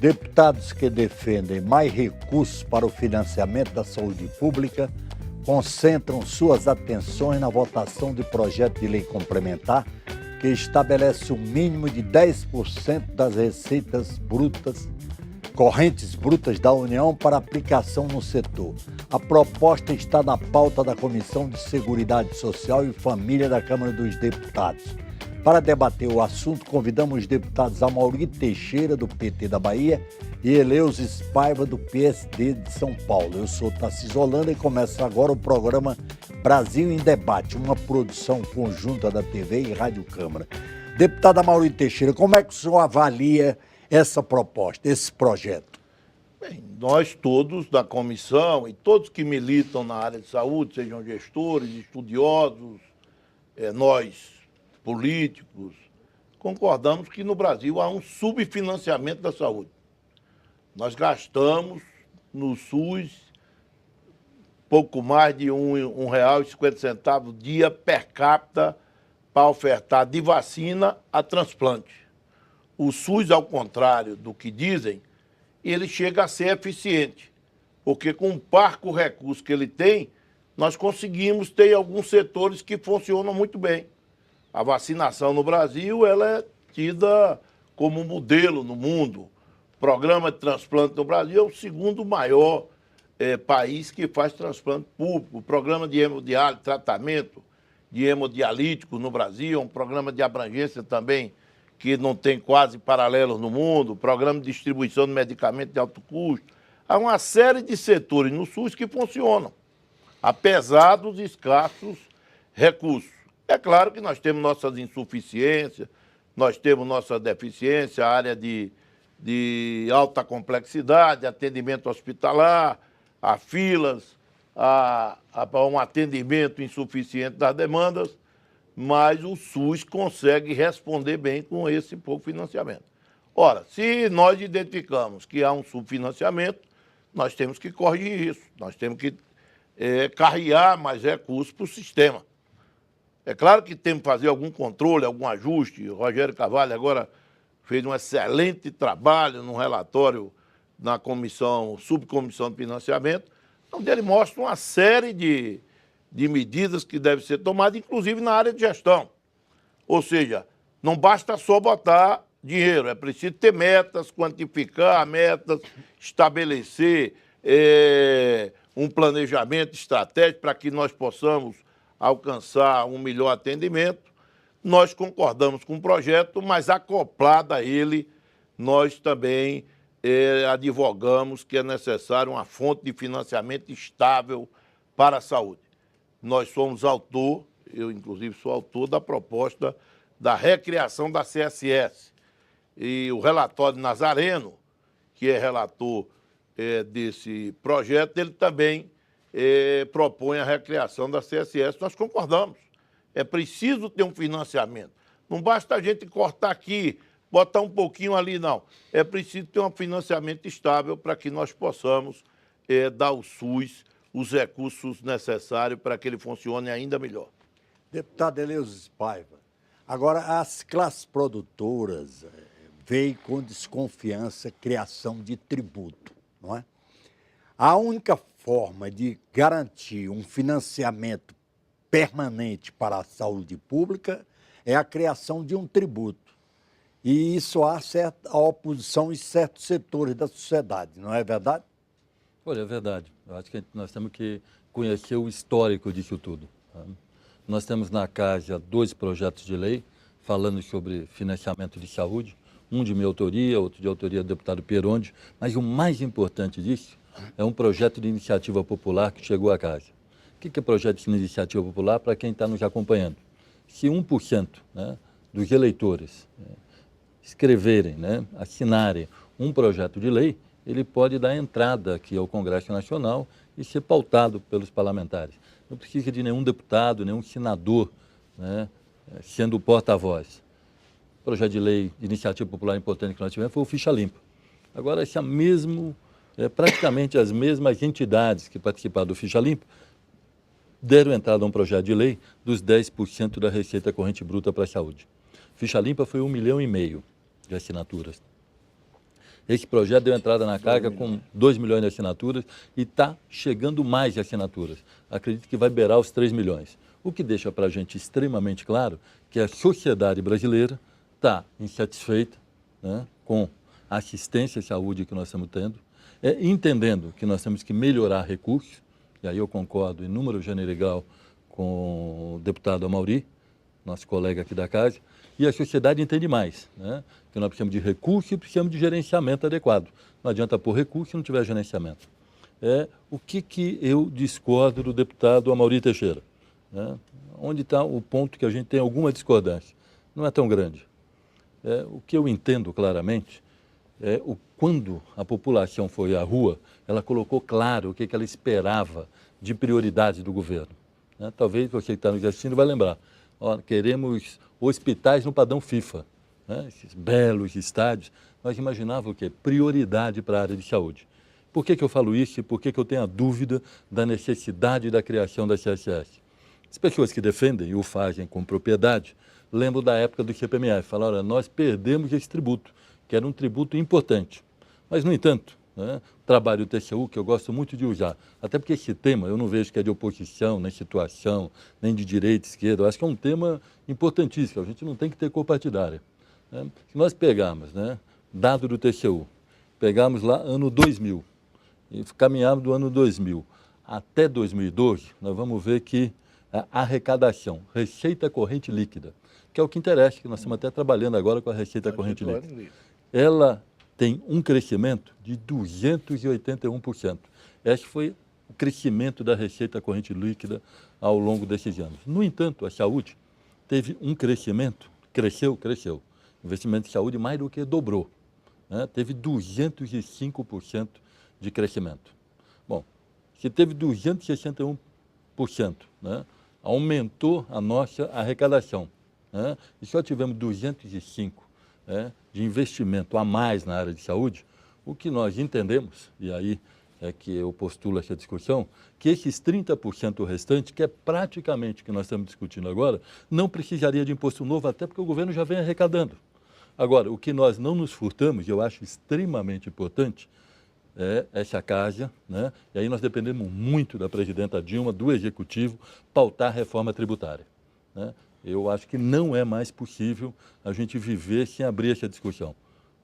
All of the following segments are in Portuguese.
Deputados que defendem mais recursos para o financiamento da saúde pública concentram suas atenções na votação de projeto de lei complementar que estabelece um mínimo de 10% das receitas brutas, correntes brutas da União para aplicação no setor. A proposta está na pauta da Comissão de Seguridade Social e Família da Câmara dos Deputados. Para debater o assunto, convidamos os deputados Amaury Teixeira, do PT da Bahia, e Eleusis Paiva, do PSD de São Paulo. Eu sou Tarcísio Holanda e começa agora o programa Brasil em Debate, uma produção conjunta da TV e Rádio Câmara. Deputado Amaury Teixeira, como é que o senhor avalia essa proposta, esse projeto? Bem, nós todos da comissão e todos que militam na área de saúde, sejam gestores, estudiosos, nós políticos, concordamos que no Brasil há um subfinanciamento da saúde. Nós gastamos no SUS pouco mais de R$1,50 dia per capita para ofertar de vacina a transplante. O SUS, ao contrário do que dizem, ele chega a ser eficiente, porque com o parco recurso que ele tem, nós conseguimos ter alguns setores que funcionam muito bem. A vacinação no Brasil ela é tida como modelo no mundo. O programa de transplante no Brasil é o segundo maior país que faz transplante público. O programa de hemodiálise, tratamento de hemodialítico no Brasil, é um programa de abrangência também que não tem quase paralelos no mundo, programa de distribuição de medicamentos de alto custo. Há uma série de setores no SUS que funcionam, apesar dos escassos recursos. É claro que nós temos nossas insuficiências, nós temos nossa deficiência, a área de alta complexidade, atendimento hospitalar, há filas, há um atendimento insuficiente das demandas, mas o SUS consegue responder bem com esse pouco financiamento. Ora, se nós identificamos que há um subfinanciamento, nós temos que corrigir isso, nós temos que carregar mais recursos para o sistema. É claro que temos que fazer algum controle, algum ajuste. O Rogério Carvalho agora fez um excelente trabalho no relatório na subcomissão de financiamento, onde ele mostra uma série de medidas que devem ser tomadas, inclusive na área de gestão. Ou seja, não basta só botar dinheiro, é preciso ter metas, quantificar metas, estabelecer um planejamento estratégico para que nós possamos alcançar um melhor atendimento. Nós concordamos com o projeto, mas acoplado a ele, nós também advogamos que é necessário uma fonte de financiamento estável para a saúde. Nós somos autor, eu inclusive sou autor da proposta da recriação da CSS. E o relatório Nazareno, que é relator desse projeto, ele também propõe a recriação da CSS. Nós concordamos. É preciso ter um financiamento. Não basta a gente cortar aqui, botar um pouquinho ali, não. É preciso ter um financiamento estável para que nós possamos dar ao SUS os recursos necessários para que ele funcione ainda melhor. Deputado Eleusis Paiva, agora as classes produtoras veem com desconfiança a criação de tributo, não é? A única forma de garantir um financiamento permanente para a saúde pública é a criação de um tributo. E isso há certa oposição em certos setores da sociedade, não é verdade? Olha, é verdade. Eu acho que nós temos que conhecer o histórico disso tudo. Tá? Nós temos na Casa 2 projetos de lei falando sobre financiamento de saúde, um de minha autoria, outro de autoria do deputado Peronde, mas o mais importante disso é um projeto de iniciativa popular que chegou à Casa. O que é projeto de iniciativa popular para quem está nos acompanhando? Se 1%, né, dos eleitores escreverem, né, assinarem um projeto de lei, ele pode dar entrada aqui ao Congresso Nacional e ser pautado pelos parlamentares. Não precisa de nenhum deputado, nenhum senador, né, sendo o porta-voz. O projeto de lei de iniciativa popular importante que nós tivemos foi o Ficha Limpa. Agora, praticamente as mesmas entidades que participaram do Ficha Limpa deram entrada a um projeto de lei dos 10% da receita corrente bruta para a saúde. Ficha Limpa foi 1,5 milhão de assinaturas. Esse projeto deu entrada na carga com 2 milhões de assinaturas e está chegando mais assinaturas. Acredito que vai beirar os 3 milhões. O que deixa para a gente extremamente claro que a sociedade brasileira está insatisfeita, né, com a assistência à saúde que nós estamos tendo, entendendo que nós temos que melhorar recursos, e aí eu concordo em número general com o deputado Amaury, nosso colega aqui da casa, e a sociedade entende mais, né, que nós precisamos de recursos e precisamos de gerenciamento adequado. Não adianta pôr recurso se não tiver gerenciamento. O que eu discordo do deputado Amaury Teixeira? Né? Onde está o ponto que a gente tem alguma discordância? Não é tão grande. O que eu entendo claramente quando a população foi à rua, ela colocou claro o que ela esperava de prioridade do governo. Né? Talvez você que está nos assistindo vai lembrar. Queremos hospitais no padrão FIFA, né? Esses belos estádios. Nós imaginávamos o quê? Prioridade para a área de saúde. Por que eu falo isso e por que eu tenho a dúvida da necessidade da criação da CSS? As pessoas que defendem e o fazem com propriedade lembram da época do CPMF. Falaram, nós perdemos esse tributo, que era um tributo importante. Mas, no entanto, né, o trabalho do TCU, que eu gosto muito de usar, até porque esse tema eu não vejo que é de oposição, nem situação, nem de direita, esquerda, eu acho que é um tema importantíssimo, a gente não tem que ter cor partidária. Né? Se nós pegarmos, né, dado do TCU, pegarmos lá ano 2000, e caminharmos do ano 2000 até 2012, nós vamos ver que a arrecadação, receita corrente líquida, que é o que interessa, que nós estamos até trabalhando agora com a receita corrente líquida, ela tem um crescimento de 281%. Esse foi o crescimento da receita corrente líquida ao longo desses anos. No entanto, a saúde teve um crescimento, cresceu. O investimento em saúde mais do que dobrou, né? Teve 205% de crescimento. Bom, se teve 261%, né? Aumentou a nossa arrecadação, né? E só tivemos 205%, de investimento a mais na área de saúde, o que nós entendemos, e aí é que eu postulo essa discussão, que esses 30% restantes, que é praticamente o que nós estamos discutindo agora, não precisaria de imposto novo, até porque o governo já vem arrecadando. Agora, o que nós não nos furtamos, e eu acho extremamente importante, é essa casa, né? E aí nós dependemos muito da presidenta Dilma, do Executivo, pautar a reforma tributária, né? Eu acho que não é mais possível a gente viver sem abrir essa discussão,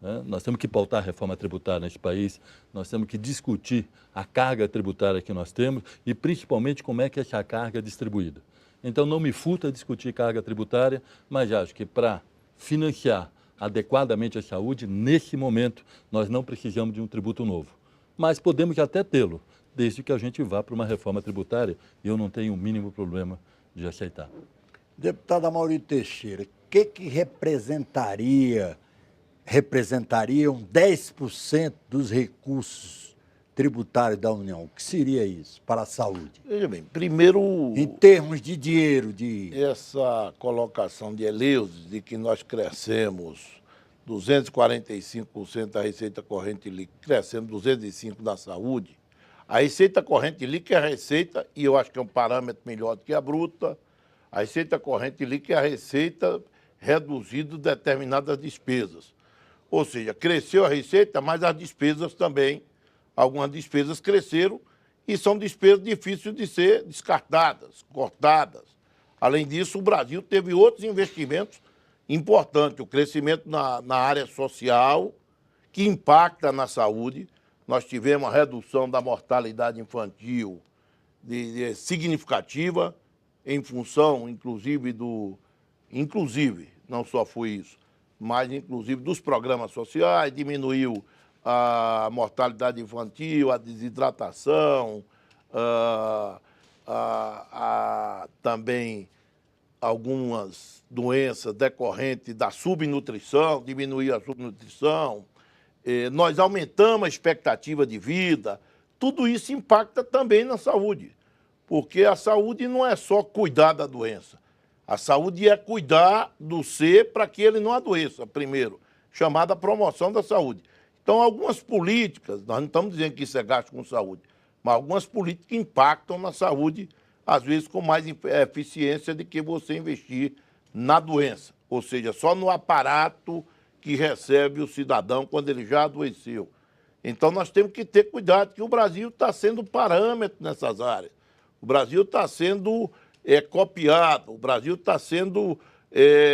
né? Nós temos que pautar a reforma tributária nesse país, nós temos que discutir a carga tributária que nós temos e, principalmente, como é que essa carga é distribuída. Então, não me furta discutir carga tributária, mas acho que para financiar adequadamente a saúde, nesse momento, nós não precisamos de um tributo novo. Mas podemos até tê-lo, desde que a gente vá para uma reforma tributária e eu não tenho o mínimo problema de aceitar. Deputado Amaury Teixeira, o que representariam 10% dos recursos tributários da União? O que seria isso para a saúde? Veja bem, primeiro... Em termos de dinheiro, Essa colocação de Eleusis, de que nós crescemos 245% da receita corrente líquida, crescemos 205% da saúde. A receita corrente líquida é a receita, e eu acho que é um parâmetro melhor do que a bruta, a receita corrente líquida é a receita reduzida de determinadas despesas. Ou seja, cresceu a receita, mas as despesas também, algumas despesas cresceram e são despesas difíceis de ser descartadas, cortadas. Além disso, o Brasil teve outros investimentos importantes, o crescimento na área social, que impacta na saúde. Nós tivemos uma redução da mortalidade infantil significativa, em função, inclusive, não só foi isso, mas inclusive dos programas sociais, diminuiu a mortalidade infantil, a desidratação, também algumas doenças decorrentes da subnutrição, diminuiu a subnutrição, nós aumentamos a expectativa de vida, tudo isso impacta também na saúde, porque a saúde não é só cuidar da doença, a saúde é cuidar do ser para que ele não adoeça, primeiro, chamada promoção da saúde. Então, algumas políticas, nós não estamos dizendo que isso é gasto com saúde, mas algumas políticas impactam na saúde, às vezes com mais eficiência do que você investir na doença, ou seja, só no aparato que recebe o cidadão quando ele já adoeceu. Então, nós temos que ter cuidado, que o Brasil está sendo parâmetro nessas áreas. O Brasil está sendo copiado, o Brasil está sendo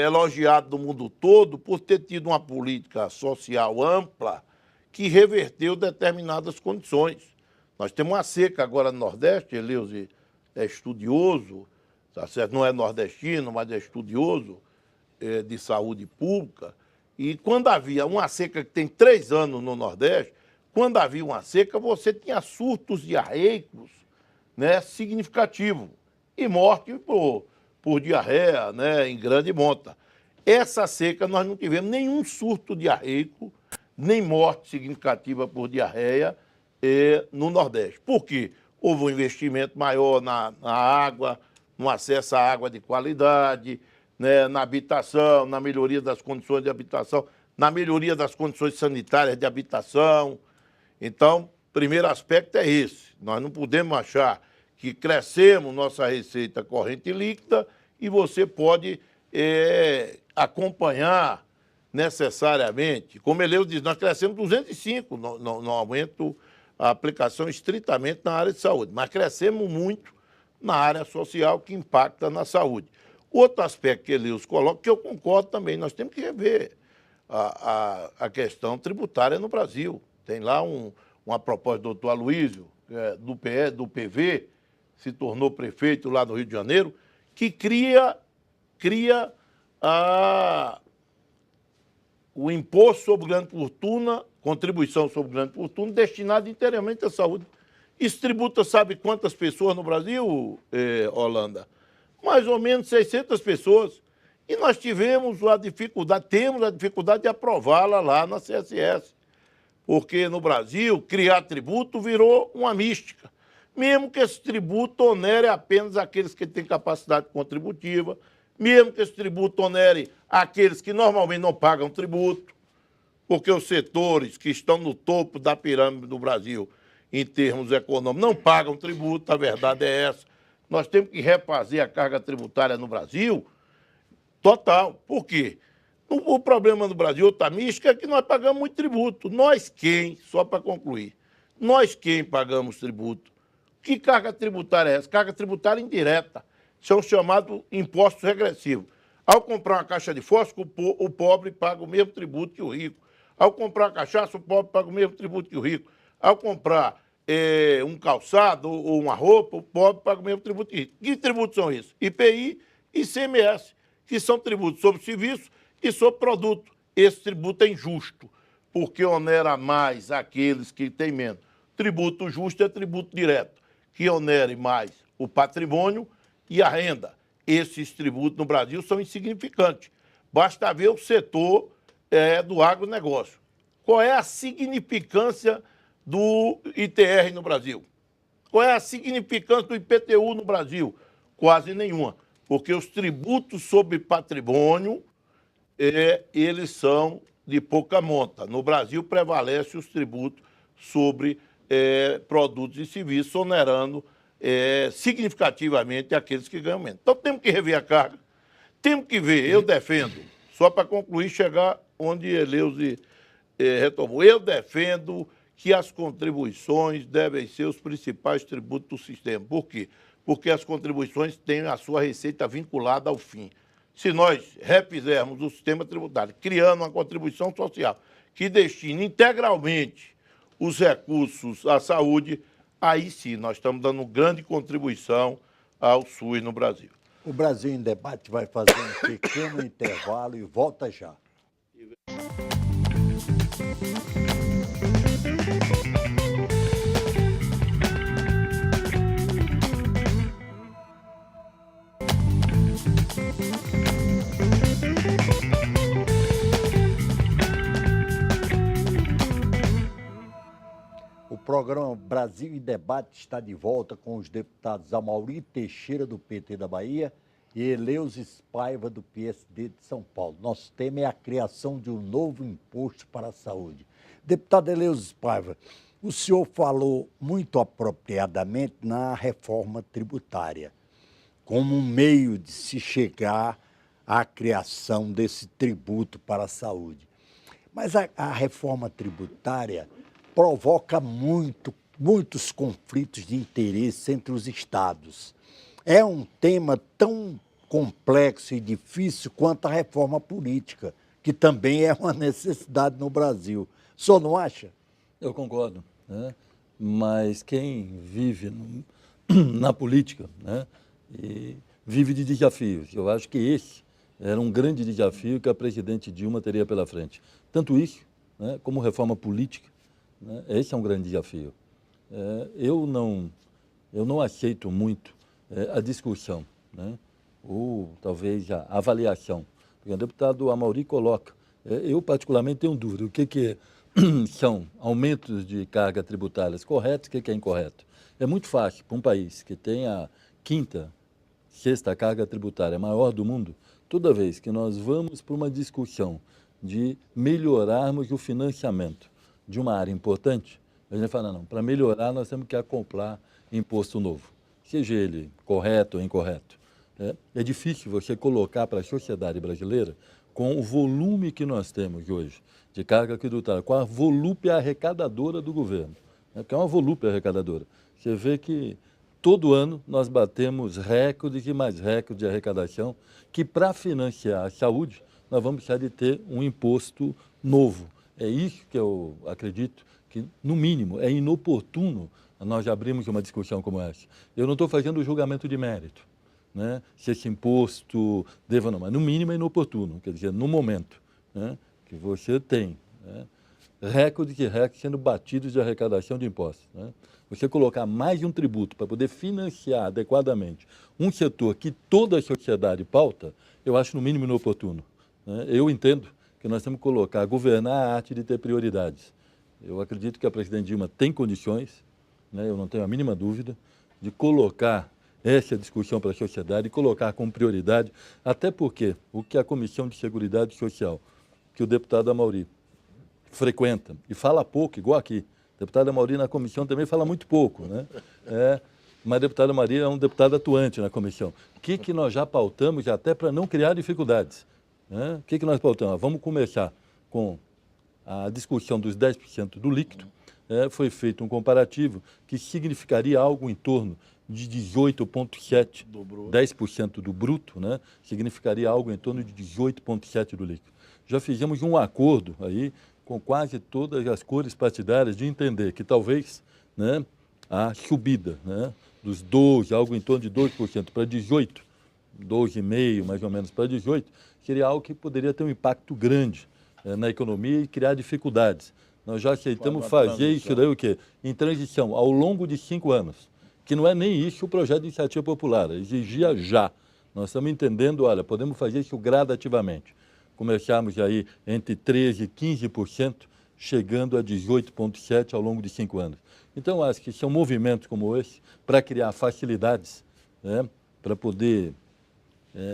elogiado no mundo todo por ter tido uma política social ampla que reverteu determinadas condições. Nós temos uma seca agora no Nordeste, Eleuze é estudioso, tá certo? Não é nordestino, mas é estudioso de saúde pública. E quando havia uma seca que tem 3 anos no Nordeste, quando havia uma seca, você tinha surtos diarreicos, né, significativos e morte por diarreia, né, em grande monta. Essa seca nós não tivemos nenhum surto diarreico, nem morte significativa por diarreia no Nordeste. Por quê? Houve um investimento maior na água, no acesso à água de qualidade, né, na habitação, na melhoria das condições de habitação, na melhoria das condições sanitárias de habitação. Então, primeiro aspecto é esse. Nós não podemos achar que crescemos nossa receita corrente líquida e você pode acompanhar necessariamente. Como Eleuze diz, nós crescemos 205 no aumento, a aplicação estritamente na área de saúde, mas crescemos muito na área social que impacta na saúde. Outro aspecto que Eleuze coloca, que eu concordo também, nós temos que rever a questão tributária no Brasil. Tem lá uma proposta do doutor Aloysio, do PV, se tornou prefeito lá no Rio de Janeiro, que cria o imposto sobre grande fortuna, contribuição sobre grande fortuna, destinado inteiramente à saúde. Isso tributa, sabe quantas pessoas no Brasil, Holanda? Mais ou menos 600 pessoas. E nós temos a dificuldade de aprová-la lá na CSS. Porque no Brasil, criar tributo virou uma mística. Mesmo que esse tributo onere apenas aqueles que têm capacidade contributiva, mesmo que esse tributo onere aqueles que normalmente não pagam tributo, porque os setores que estão no topo da pirâmide do Brasil, em termos econômicos, não pagam tributo, a verdade é essa. Nós temos que refazer a carga tributária no Brasil total. Por quê? O problema no Brasil, outra mística, é que nós pagamos muito tributo. Nós quem, só para concluir, nós quem pagamos tributo? Que carga tributária é essa? Carga tributária indireta. São chamados impostos regressivos. Ao comprar uma caixa de fósforo, o pobre paga o mesmo tributo que o rico. Ao comprar uma cachaça, o pobre paga o mesmo tributo que o rico. Ao comprar um calçado ou uma roupa, o pobre paga o mesmo tributo que o rico. Que tributos são esses? IPI e ICMS, que são tributos sobre serviço e sobre produto. Esse tributo é injusto, porque onera mais aqueles que têm menos. Tributo justo é tributo direto, que onere mais o patrimônio e a renda. Esses tributos no Brasil são insignificantes. Basta ver o setor do agronegócio. Qual é a significância do ITR no Brasil? Qual é a significância do IPTU no Brasil? Quase nenhuma, porque os tributos sobre patrimônio, eles são de pouca monta. No Brasil, prevalecem os tributos sobre produtos e serviços, onerando significativamente aqueles que ganham menos. Então, temos que rever a carga, temos que ver, eu defendo, só para concluir, chegar onde Eleuze retomou, eu defendo que as contribuições devem ser os principais tributos do sistema. Por quê? Porque as contribuições têm a sua receita vinculada ao fim. Se nós refizermos o sistema tributário, criando uma contribuição social que destine integralmente os recursos à saúde, aí sim nós estamos dando grande contribuição ao SUS no Brasil. O Brasil em Debate vai fazer um pequeno intervalo e volta já. O programa Brasil em Debate está de volta com os deputados Amaury Teixeira, do PT da Bahia, e Eleuze Paiva, do PSD de São Paulo. Nosso tema é a criação de um novo imposto para a saúde. Deputado Eleuze Paiva, o senhor falou muito apropriadamente na reforma tributária, como um meio de se chegar à criação desse tributo para a saúde. Mas a reforma tributária provoca muitos conflitos de interesse entre os estados. É um tema tão complexo e difícil quanto a reforma política, que também é uma necessidade no Brasil. O senhor não acha? Eu concordo, né? Mas quem vive na política, né, e vive de desafios. Eu acho que esse era um grande desafio que a presidente Dilma teria pela frente. Tanto isso, né, como reforma política, né, esse é um grande desafio. Eu não aceito muito a discussão, né, ou talvez a avaliação. Porque o deputado Amaury coloca, eu particularmente tenho dúvida, o que são aumentos de carga tributárias corretos, o que é incorreto. É muito fácil para um país que tem a quinta, sexta carga tributária maior do mundo, toda vez que nós vamos para uma discussão de melhorarmos o financiamento de uma área importante, a gente fala, não, para melhorar nós temos que acoplar imposto novo, seja ele correto ou incorreto. É difícil você colocar para a sociedade brasileira, com o volume que nós temos hoje de carga tributária, com a volúpia arrecadadora do governo, que é uma volúpia arrecadadora. Você vê que todo ano nós batemos recordes e mais recordes de arrecadação, que para financiar a saúde nós vamos precisar de ter um imposto novo. É isso que eu acredito que, no mínimo, é inoportuno nós abrimos uma discussão como essa. Eu não estou fazendo o julgamento de mérito, né, se esse imposto deva ou não, mas no mínimo é inoportuno, quer dizer, no momento, né, que você tem, né, recordes e recordes sendo batidos de arrecadação de impostos, né, você colocar mais um tributo para poder financiar adequadamente um setor que toda a sociedade pauta, eu acho no mínimo inoportuno, né. Eu entendo que nós temos que colocar, governar a arte de ter prioridades. Eu acredito que a presidente Dilma tem condições, né, eu não tenho a mínima dúvida, de colocar essa discussão para a sociedade e colocar como prioridade, até porque o que a Comissão de Seguridade Social, que o deputado Amaury frequenta e fala pouco, igual aqui, o deputado Amaury na comissão também fala muito pouco, né? Mas o deputado Amaury é um deputado atuante na comissão. O que nós já pautamos, até para não criar dificuldades, né? O que nós pautamos? Vamos começar com a discussão dos 10% do líquido. Foi feito um comparativo que significaria algo em torno de 18,7%, 10% do bruto, né? Significaria algo em torno de 18,7% do líquido. Já fizemos um acordo aí com quase todas as cores partidárias de entender que talvez, né, a subida, né, dos 12%, algo em torno de 2% para 18%, 12,5% mais ou menos para 18%, seria algo que poderia ter um impacto grande na economia e criar dificuldades. Nós já aceitamos fazer isso daí o quê? Em transição, ao longo de 5 anos. Que não é nem isso o projeto de iniciativa popular, exigia já. Nós estamos entendendo, olha, podemos fazer isso gradativamente. Começarmos aí entre 13% e 15%, chegando a 18,7% ao longo de 5 anos. Então, acho que são movimentos como esse para criar facilidades, né, para poder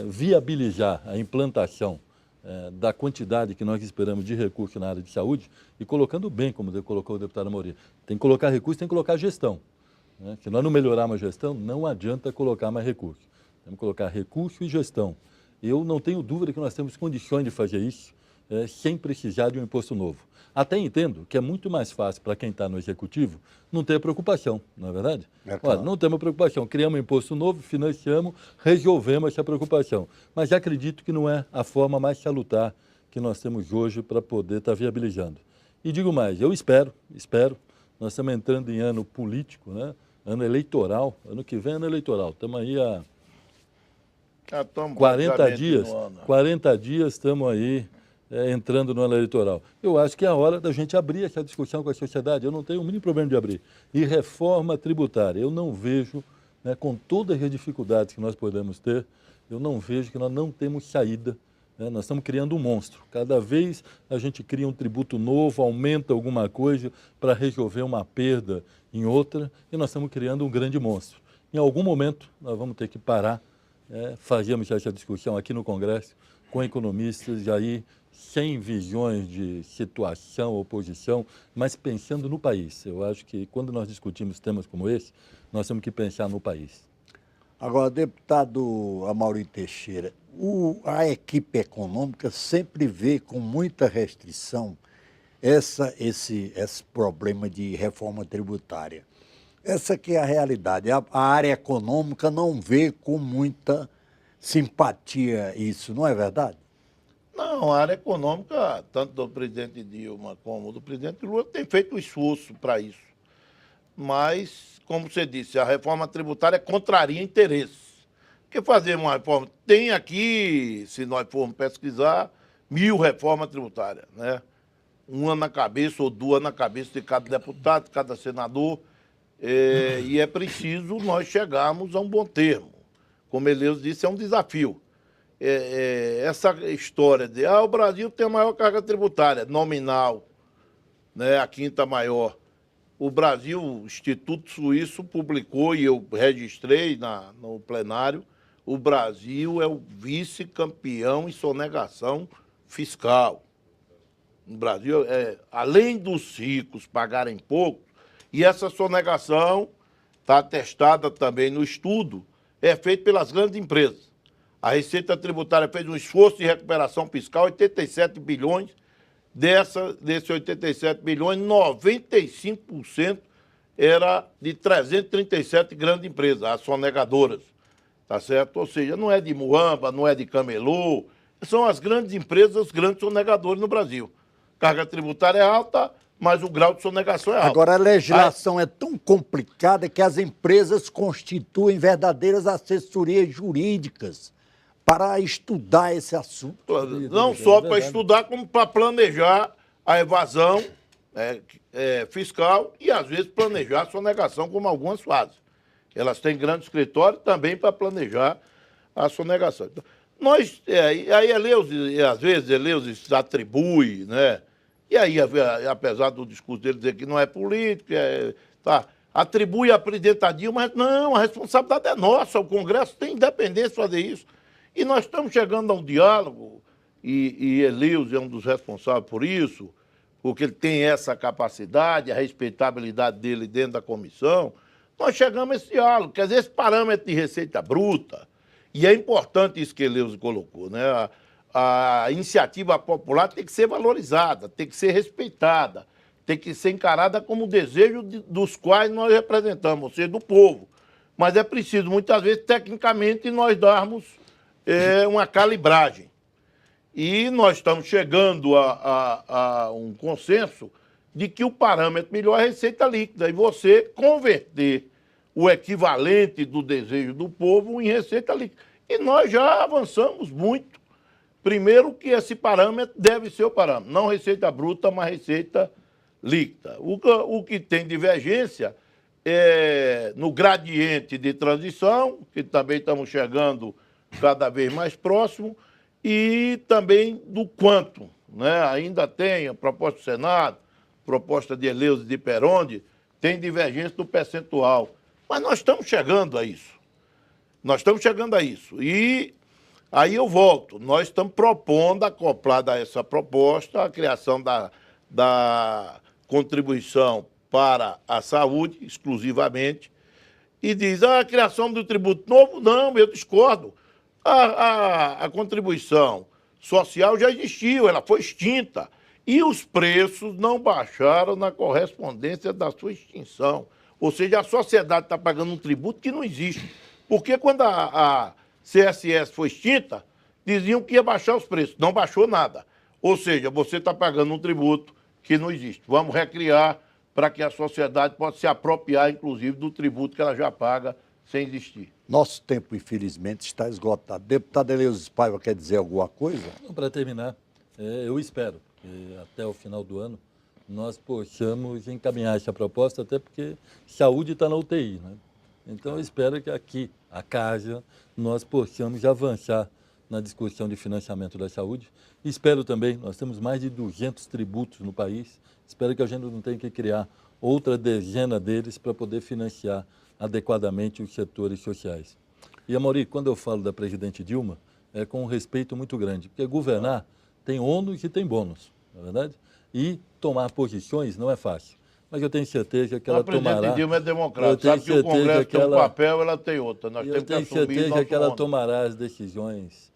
viabilizar a implantação da quantidade que nós esperamos de recursos na área de saúde e colocando bem, como colocou o deputado Amaury. Tem que colocar recurso, tem que colocar gestão. Se nós não melhorarmos a gestão, não adianta colocar mais recursos. Temos que colocar recurso e gestão. Eu não tenho dúvida que nós temos condições de fazer isso sem precisar de um imposto novo. Até entendo que é muito mais fácil para quem está no executivo não ter preocupação, não é verdade? Claro. Olha, não temos preocupação, criamos um imposto novo, financiamos, resolvemos essa preocupação. Mas acredito que não é a forma mais salutar que nós temos hoje para poder estar viabilizando. E digo mais, eu espero, nós estamos entrando em ano político, né? Ano eleitoral, ano que vem é ano eleitoral, estamos aí há 40 dias, 40 dias estamos aí entrando no ano eleitoral. Eu acho que é a hora da gente abrir essa discussão com a sociedade, eu não tenho o mínimo problema de abrir. E reforma tributária, eu não vejo, né, com todas as dificuldades que nós podemos ter, eu não vejo que nós não temos saída. Nós estamos criando um monstro. Cada vez a gente cria um tributo novo, aumenta alguma coisa para resolver uma perda em outra, e nós estamos criando um grande monstro. Em algum momento, nós vamos ter que parar, fazemos essa discussão aqui no Congresso, com economistas, aí sem visões de situação, oposição, mas pensando no país. Eu acho que quando nós discutimos temas como esse, nós temos que pensar no país. Agora, deputado Amaury Teixeira, a equipe econômica sempre vê com muita restrição esse problema de reforma tributária. Essa que é a realidade. A área econômica não vê com muita simpatia isso, não é verdade? Não, a área econômica, tanto do presidente Dilma como do presidente Lula, tem feito um esforço para isso. Mas, como você disse, a reforma tributária contraria interesses. Porque fazer uma reforma... Tem aqui, se nós formos pesquisar, 1000 reformas tributárias, né? Uma na cabeça ou duas na cabeça de cada deputado, de cada senador. E é preciso nós chegarmos a um bom termo. Como Eleus disse, é um desafio. Essa história de o Brasil tem a maior carga tributária nominal, né, a quinta maior. O Brasil, o Instituto Suíço publicou, e eu registrei no plenário, o Brasil é o vice-campeão em sonegação fiscal. No Brasil, além dos ricos pagarem pouco, e essa sonegação está atestada também no estudo, é feita pelas grandes empresas. A Receita Tributária fez um esforço de recuperação fiscal, 87 bilhões, desses 87 bilhões, 95% era de 337 grandes empresas, as sonegadoras, tá certo? Ou seja, não é de Muamba, não é de Camelô, são as grandes empresas, os grandes sonegadores no Brasil. Carga tributária é alta, mas o grau de sonegação é alto. Agora, a legislação é tão complicada que as empresas constituem verdadeiras assessorias jurídicas para estudar esse assunto. Não só para estudar, como para planejar a evasão fiscal e, às vezes, planejar a sonegação, como algumas fazem. Elas têm grande escritório também para planejar a sonegação. Então, aí, às vezes, Eleus atribui, né? E aí, apesar do discurso dele dizer que não é político, atribui a presidenta Dilma, mas não, a responsabilidade é nossa, o Congresso tem independência de fazer isso. E nós estamos chegando a um diálogo, e Eleus é um dos responsáveis por isso, porque ele tem essa capacidade, a respeitabilidade dele dentro da comissão. Nós chegamos a esse diálogo, quer dizer, esse parâmetro de receita bruta, e é importante isso que Eleus colocou, né? A iniciativa popular tem que ser valorizada, tem que ser respeitada, tem que ser encarada como desejo dos quais nós representamos, ou seja, do povo. Mas é preciso, muitas vezes, tecnicamente, nós darmos uma calibragem. E nós estamos chegando a um consenso de que o parâmetro melhor é a receita líquida, e você converter o equivalente do desejo do povo em receita líquida. E nós já avançamos muito. Primeiro que esse parâmetro deve ser o parâmetro, não receita bruta, mas receita líquida. O que tem divergência é no gradiente de transição, que também estamos chegando cada vez mais próximo, e também do quanto, né? Ainda tem a proposta do Senado, proposta de Eleus e de Peronde, tem divergência do percentual. Mas nós estamos chegando a isso. Nós estamos chegando a isso. E aí eu volto. Nós estamos propondo, acoplada a essa proposta, a criação da contribuição para a saúde, exclusivamente, e diz, a criação do tributo novo, não, eu discordo. A contribuição social já existiu, ela foi extinta. E os preços não baixaram na correspondência da sua extinção. Ou seja, a sociedade está pagando um tributo que não existe. Porque quando a CSS foi extinta, diziam que ia baixar os preços. Não baixou nada. Ou seja, você está pagando um tributo que não existe. Vamos recriar para que a sociedade possa se apropriar, inclusive, do tributo que ela já paga sem existir. Nosso tempo, infelizmente, está esgotado. Deputado Eleus Paiva quer dizer alguma coisa? Para terminar, eu espero que até o final do ano nós possamos encaminhar essa proposta, até porque saúde está na UTI, né? Então, eu espero que aqui, a casa, nós possamos avançar na discussão de financiamento da saúde. Espero também, nós temos mais de 200 tributos no país, espero que a gente não tenha que criar outra dezena deles para poder financiar adequadamente os setores sociais. E, Amaury, quando eu falo da presidente Dilma, é com um respeito muito grande, porque governar tem ônus e tem bônus, não é verdade? E tomar posições não é fácil. Mas eu tenho certeza que ela tomará... A presidente Dilma é democrática, sabe que o Congresso tem um papel, ela tem outro. Nós temos que assumir certeza que ela tomará as decisões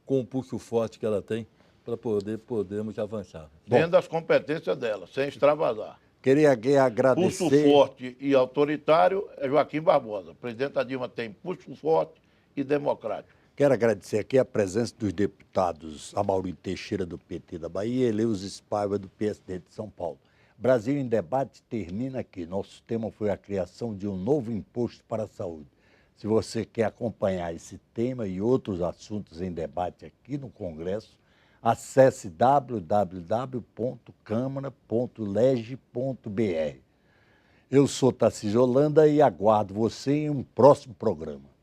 com o pulso forte que ela tem para podermos avançar. Dentro das competências dela, sem extravasar. Queria aqui Pulso agradecer. forte e autoritário é Joaquim Barbosa. A presidenta Dilma tem pulso forte e democrático. Quero agradecer aqui a presença dos deputados Amaury Teixeira, do PT da Bahia, e Eleusis Paiva, do PSD de São Paulo. Brasil em Debate termina aqui. Nosso tema foi a criação de um novo imposto para a saúde. Se você quer acompanhar esse tema e outros assuntos em debate aqui no Congresso, acesse www.câmara.leg.br. Eu sou Tarcísio Holanda e aguardo você em um próximo programa.